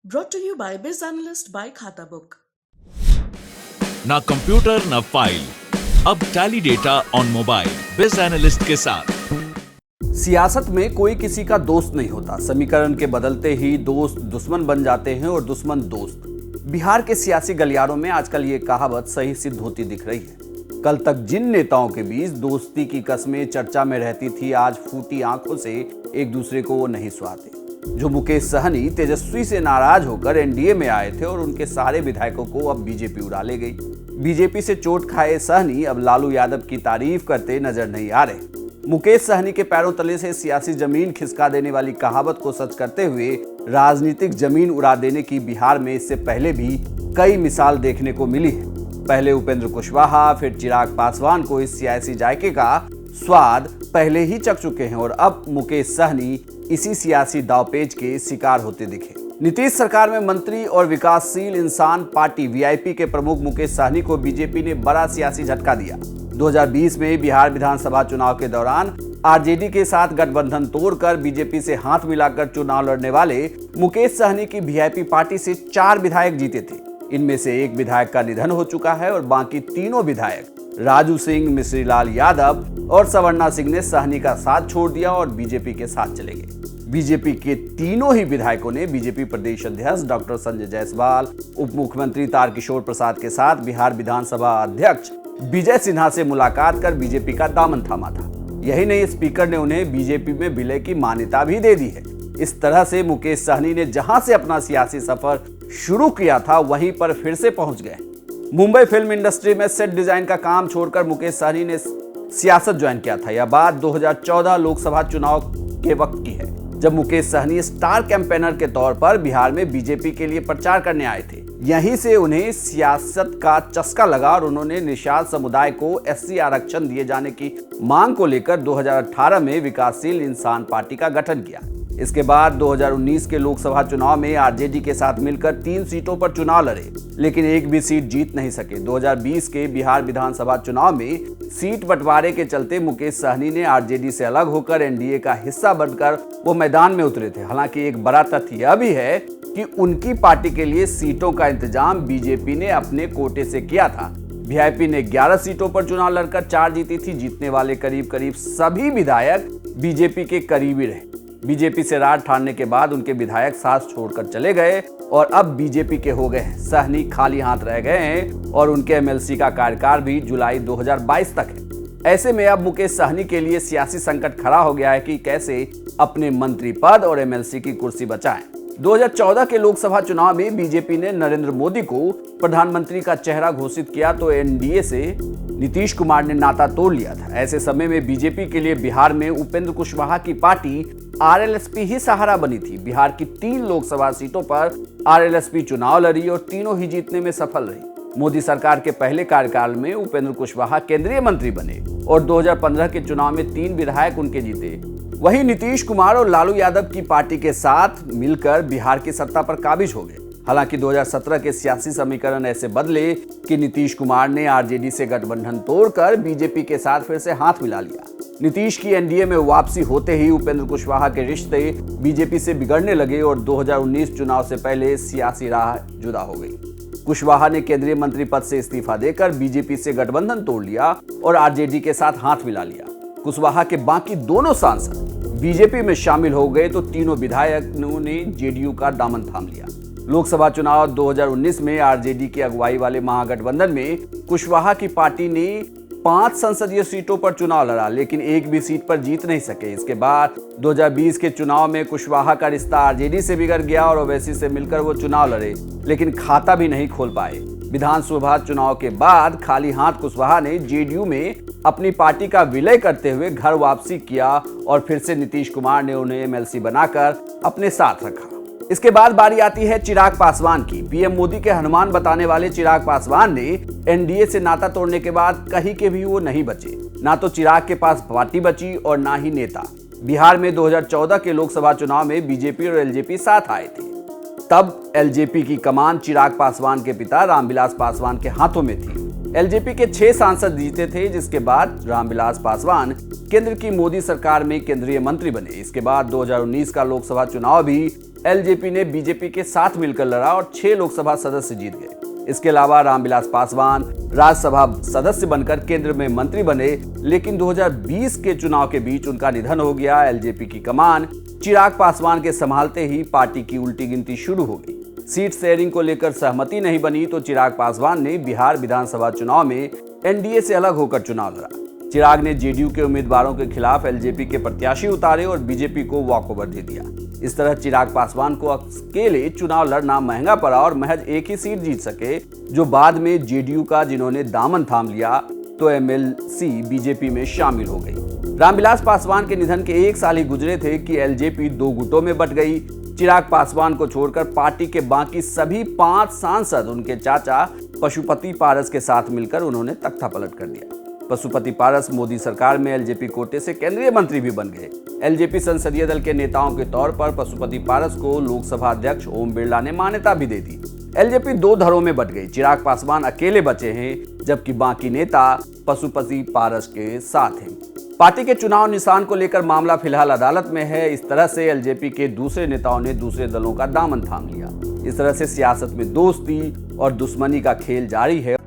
Brought to you by Biz Analyst by Khata Book. ना computer ना file, अब tally data on mobile बिज analyst के साथ। सियासत में कोई किसी का दोस्त नहीं होता। समीकरण के बदलते ही दोस्त दुश्मन बन जाते हैं और दुश्मन दोस्त। बिहार के सियासी गलियारों में आजकल ये कहावत सही सिद्ध होती दिख रही है। कल तक जिन नेताओं के बीच दोस्ती की कस्में चर्चा में रहती थी, आज फूटी आंखों से एक दूसरे को वो नहीं सुहाते। जो मुकेश सहनी तेजस्वी से नाराज होकर एनडीए में आए थे और उनके सारे विधायकों को अब बीजेपी उड़ा ले गई। बीजेपी से चोट खाए सहनी अब लालू यादव की तारीफ करते नजर नहीं आ रहे। मुकेश सहनी के पैरों तले से सियासी जमीन खिसका देने वाली कहावत को सच करते हुए राजनीतिक जमीन उड़ा देने की बिहार में इससे पहले भी कई मिसाल देखने को मिली है। पहले उपेंद्र कुशवाहा, फिर चिराग पासवान को इस सियासी जायके का स्वाद पहले ही चख चुके हैं और अब मुकेश सहनी इसी सियासी दावपेच के शिकार होते दिखे। नीतीश सरकार में मंत्री और विकासशील इंसान पार्टी वीआईपी के प्रमुख मुकेश सहनी को बीजेपी ने बड़ा सियासी झटका दिया। 2020 में बिहार विधानसभा चुनाव के दौरान आरजेडी के साथ गठबंधन तोड़कर बीजेपी से हाथ मिलाकर चुनाव लड़ने वाले मुकेश सहनी की वीआईपी पार्टी से 4 विधायक जीते थे। इनमें से एक विधायक का निधन हो चुका है और बाकी तीनों विधायक राजू सिंह, मिश्रीलाल यादव और सवर्णा सिंह ने सहनी का साथ छोड़ दिया और बीजेपी के साथ चले गए। बीजेपी के तीनों ही विधायकों ने बीजेपी प्रदेश अध्यक्ष डॉक्टर संजय जायसवाल, उप मुख्यमंत्री तारकिशोर प्रसाद के साथ बिहार विधानसभा अध्यक्ष विजय सिन्हा से मुलाकात कर बीजेपी का दामन थामा था। यही नहीं, स्पीकर ने उन्हें बीजेपी में विलय की मान्यता भी दे दी है। इस तरह से मुकेश सहनी ने जहां से अपना सियासी सफर शुरू किया था वहीं पर फिर से पहुंच गए। मुंबई फिल्म इंडस्ट्री में सेट डिजाइन का काम छोड़कर मुकेश सहनी ने सियासत ज्वाइन किया था। यह बात 2014 लोकसभा चुनाव के वक्त की है, जब मुकेश सहनी स्टार कैंपेनर के तौर पर बिहार में बीजेपी के लिए प्रचार करने आए थे। यहीं से उन्हें सियासत का चस्का लगा और उन्होंने निषाद समुदाय को एससी आरक्षण दिए जाने की मांग को लेकर 2018 में विकासशील इंसान पार्टी का गठन किया। इसके बाद 2019 के लोकसभा चुनाव में आरजेडी के साथ मिलकर 3 सीटों पर चुनाव लड़े, लेकिन एक भी सीट जीत नहीं सके। 2020 के बिहार विधानसभा चुनाव में सीट बंटवारे के चलते मुकेश सहनी ने आरजेडी से अलग होकर एनडीए का हिस्सा बनकर वो मैदान में उतरे थे। हालांकि एक बड़ा तथ्य यह भी है कि उनकी पार्टी के लिए सीटों का इंतजाम बीजेपी ने अपने कोटे से किया था। वीआईपी ने 11 सीटों पर चुनाव लड़कर 4 जीती थी। जीतने वाले करीब सभी विधायक बीजेपी के करीबी रहे। बीजेपी से राज ठानने के बाद उनके विधायक साथ छोड़कर चले गए और अब बीजेपी के हो गए हैं। सहनी खाली हाथ रह गए हैं और उनके एमएलसी का कार्यकाल भी जुलाई 2022 तक है। ऐसे में अब मुकेश सहनी के लिए सियासी संकट खड़ा हो गया है कि कैसे अपने मंत्री पद और एमएलसी की कुर्सी बचाएं। 2014 के लोकसभा चुनाव में बीजेपी ने नरेंद्र मोदी को प्रधानमंत्री का चेहरा घोषित किया तो एनडीए से नीतीश कुमार ने नाता तोड़ लिया था। ऐसे समय में बीजेपी के लिए बिहार में उपेंद्र कुशवाहा की पार्टी आरएलएसपी ही सहारा बनी थी। बिहार की 3 लोकसभा सीटों पर आरएलएसपी चुनाव लड़ी और तीनों ही जीतने में सफल रही। मोदी सरकार के पहले कार्यकाल में उपेंद्र कुशवाहा केंद्रीय मंत्री बने और 2015 के चुनाव में 3 विधायक उनके जीते। वहीं नीतीश कुमार और लालू यादव की पार्टी के साथ मिलकर बिहार की सत्ता पर काबिज हो गए। हालांकि 2017 के सियासी समीकरण ऐसे बदले कि नीतीश कुमार ने आरजेडी से गठबंधन तोड़कर बीजेपी के साथ फिर से हाथ मिला लिया। नीतीश की एनडीए में वापसी होते ही उपेंद्र कुशवाहा के रिश्ते बीजेपी से बिगड़ने लगे और 2019 चुनाव से पहले सियासी राह जुदा हो गई। कुशवाहा ने केंद्रीय मंत्री पद से इस्तीफा देकर बीजेपी से गठबंधन तोड़ लिया और आरजेडी के साथ हाथ मिला लिया। कुशवाहा के बाकी दोनों सांसद बीजेपी में शामिल हो गए तो तीनों विधायकों ने जेडीयू का दामन थाम लिया। लोकसभा चुनाव 2019 में आरजेडी की अगुवाई वाले महागठबंधन में कुशवाहा की पार्टी ने 5 संसदीय सीटों पर चुनाव लड़ा, लेकिन एक भी सीट पर जीत नहीं सके। इसके बाद 2020 के चुनाव में कुशवाहा का रिश्ता आरजेडी से बिगड़ गया और ओवैसी से मिलकर वो चुनाव लड़े, लेकिन खाता भी नहीं खोल पाए। विधानसभा चुनाव के बाद खाली हाथ कुशवाहा ने जेडीयू में अपनी पार्टी का विलय करते हुए घर वापसी किया और फिर से नीतीश कुमार ने उन्हें एमएलसी बनाकर अपने साथ रखा। इसके बाद बारी आती है चिराग पासवान की। पीएम मोदी के हनुमान बताने वाले चिराग पासवान ने एनडीए से नाता तोड़ने के बाद कहीं के भी वो नहीं बचे। ना तो चिराग के पास पार्टी बची और ना ही नेता। बिहार में 2014 के लोकसभा चुनाव में बीजेपी और एलजेपी साथ आए थे। तब एलजेपी की कमान चिराग पासवान के पिता रामविलास पासवान के हाथों में थी। एलजेपी के 6 सांसद जीते थे, जिसके बाद रामविलास पासवान केंद्र की मोदी सरकार में केंद्रीय मंत्री बने। इसके बाद 2019 का लोकसभा चुनाव भी एलजेपी ने बीजेपी के साथ मिलकर लड़ा और 6 लोकसभा सदस्य जीत गए। इसके अलावा रामविलास पासवान राज्यसभा सदस्य बनकर केंद्र में मंत्री बने, लेकिन 2020 के चुनाव के बीच उनका निधन हो गया। एलजेपी की कमान चिराग पासवान के संभालते ही पार्टी की उल्टी गिनती शुरू हो गई। सीट शेयरिंग को लेकर सहमति नहीं बनी तो चिराग पासवान ने बिहार विधानसभा चुनाव में एनडीए से अलग होकर चुनाव लड़ा। चिराग ने जेडीयू के उम्मीदवारों के खिलाफ एलजेपी के प्रत्याशी उतारे और बीजेपी को वॉकओवर दे दिया। इस तरह चिराग पासवान को अकेले चुनाव लड़ना महंगा पड़ा और महज एक ही सीट जीत सके, जो बाद में जेडीयू का जिन्होंने दामन थाम लिया तो एमएलसी बीजेपी में शामिल हो गई। रामविलास पासवान के निधन के 1 साल ही गुजरे थे कि एलजेपी 2 गुटों में बंट गई। चिराग पासवान को छोड़कर पार्टी के बाकी सभी 5 सांसद उनके चाचा पशुपति पारस के साथ मिलकर उन्होंने तख्ता पलट कर दिया। पशुपति पारस मोदी सरकार में एलजेपी कोटे से केंद्रीय मंत्री भी बन गए। एलजेपी संसदीय दल के नेताओं के तौर पर पशुपति पारस को लोकसभा अध्यक्ष ओम बिरला ने मान्यता भी दे दी। एलजेपी 2 धड़ों में बंट गई। चिराग पासवान अकेले बचे हैं, जबकि बाकी नेता पशुपति पारस के साथ हैं। पार्टी के चुनाव निशान को लेकर मामला फिलहाल अदालत में है। इस तरह से एलजेपी के दूसरे नेताओं ने दूसरे दलों का दामन थाम लिया। इस तरह से सियासत में दोस्ती और दुश्मनी का खेल जारी है।